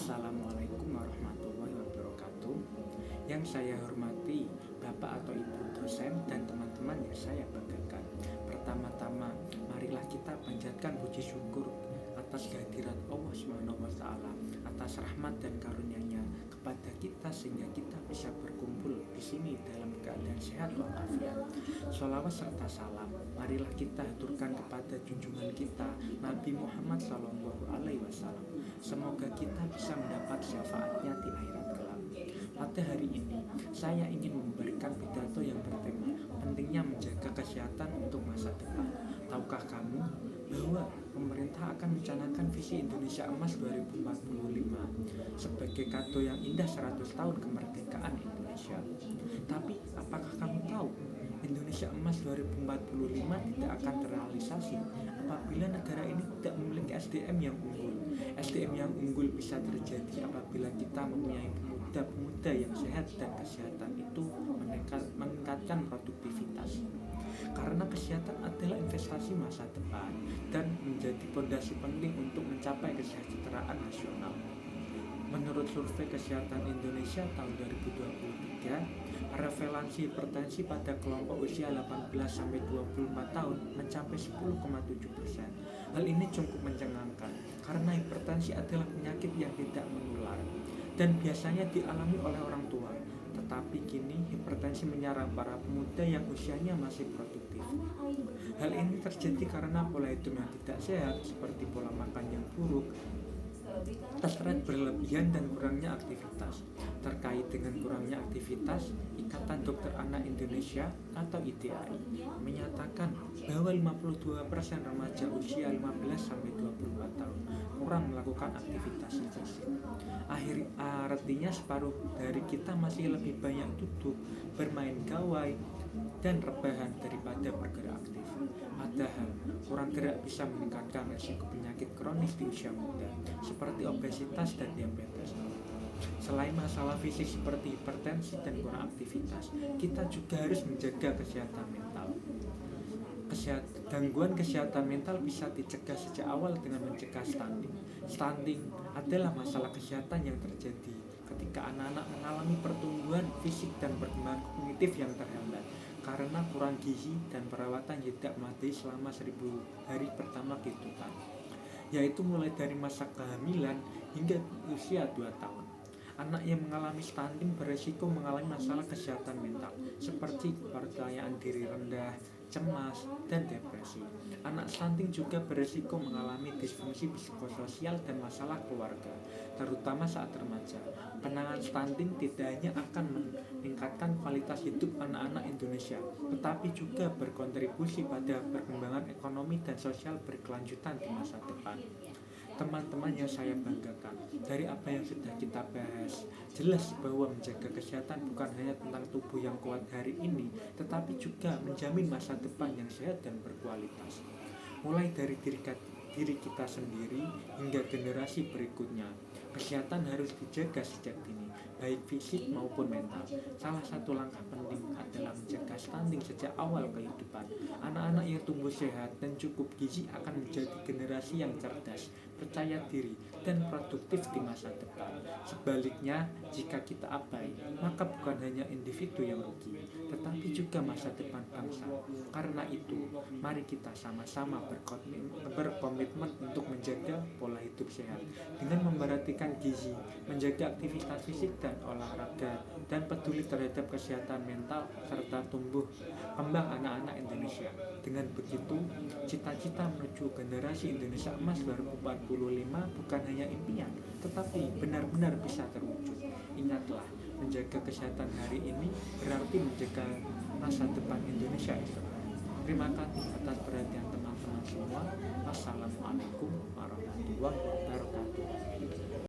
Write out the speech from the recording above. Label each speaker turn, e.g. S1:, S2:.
S1: Assalamualaikum warahmatullahi wabarakatuh. Yang saya hormati Bapak atau Ibu dosen dan teman-teman yang saya banggakan. Pertama-tama, marilah kita panjatkan puji syukur atas kehadiran Allah SWT, atas rahmat dan karunia-Nya kepada kita sehingga kita bisa berkumpul di sini dalam keadaan sehat walafiat. Sholawat serta salam marilah kita haturkan kepada junjungan kita Nabi Muhammad SAW. Semoga kita bisa mendapat syafaatnya di akhirat kelak. Pada hari ini, saya ingin memberikan pidato yang bertema pentingnya menjaga kesehatan untuk masa depan. Tahukah kamu bahwa pemerintah akan mencanangkan visi Indonesia Emas 2045 sebagai kado yang indah 100 tahun kemerdekaan Indonesia. Tapi apakah kamu tahu Indonesia Emas 2045 tidak akan terrealisasi apabila negara ini tidak memiliki SDM yang unggul. SDM yang unggul bisa terjadi apabila kita mempunyai pemuda-pemuda yang sehat dan kesehatan itu meningkatkan produktivitas. Karena kesehatan adalah investasi masa depan dan menjadi fondasi penting untuk mencapai kesejahteraan nasional. Menurut Survei Kesehatan Indonesia tahun 2023, prevalensi hipertensi pada kelompok usia 18-24 tahun mencapai 10,7%. Hal ini cukup mencengangkan karena hipertensi adalah penyakit yang tidak menular dan biasanya dialami oleh orang tua. Tetapi kini hipertensi menyerang para pemuda yang usianya masih produktif. Hal ini terjadi karena pola hidup yang tidak sehat seperti pola makan yang buruk, stres berlebihan dan kurangnya aktivitas. Terkait dengan kurangnya aktivitas, Ikatan Dokter Anak Indonesia atau IDAI menyatakan bahwa 52% remaja usia 15-24 tahun kurang melakukan aktivitas fisik. Artinya separuh dari kita masih lebih banyak duduk, bermain gawai, dan rebahan daripada bergerak aktif. Padahal kurang gerak bisa meningkatkan risiko penyakit kronis di usia muda seperti obesitas dan diabetes. Selain masalah fisik seperti hipertensi dan kurang aktivitas, kita juga harus menjaga kesehatan mental. Gangguan kesehatan mental bisa dicegah sejak awal dengan mencegah stunting. Stunting adalah masalah kesehatan yang terjadi ketika anak-anak mengalami pertumbuhan fisik dan perkembangan kognitif yang terhambat karena kurang gizi dan perawatan yang tidak memadai selama 1000 hari pertama kehidupan, yaitu mulai dari masa kehamilan hingga usia 2 tahun. Anak yang mengalami stunting beresiko mengalami masalah kesehatan mental seperti kepercayaan diri rendah, cemas, dan depresi. Anak stunting juga beresiko mengalami disfungsi psikososial dan masalah keluarga, terutama saat remaja. Penanganan stunting tidak hanya akan meningkatkan kualitas hidup anak-anak Indonesia, tetapi juga berkontribusi pada perkembangan ekonomi dan sosial berkelanjutan di masa depan. Teman-teman yang saya banggakan, dari apa yang sudah kita bahas, jelas bahwa menjaga kesehatan bukan hanya tentang tubuh yang kuat hari ini, tetapi juga menjamin masa depan yang sehat dan berkualitas. Mulai dari diri kita sendiri hingga generasi berikutnya, kesehatan harus dijaga sejak dini, baik fisik maupun mental. Salah satu langkah penting adalah menjaga stunting sejak awal kehidupan. Anak-anak yang tumbuh sehat dan cukup gizi akan menjadi generasi yang cerdas, percaya diri, dan produktif di masa depan. Sebaliknya, jika kita abai, maka bukan hanya individu yang rugi, tetapi juga masa depan bangsa. Karena itu, mari kita sama-sama berkomitmen untuk menjaga pola hidup sehat dengan memperhatikan gizi, menjaga aktivitas fisik dan olahraga, dan peduli terhadap kesehatan mental serta tumbuh kembang anak-anak Indonesia. Dengan begitu, cita-cita menuju generasi Indonesia Emas 2045 bukan hanya impian, tetapi benar-benar bisa terwujud. Ingatlah, menjaga kesehatan hari ini berarti menjaga masa depan Indonesia esok. Terima kasih atas perhatian teman-teman semua. Wassalamualaikum warahmatullahi wabarakatuh.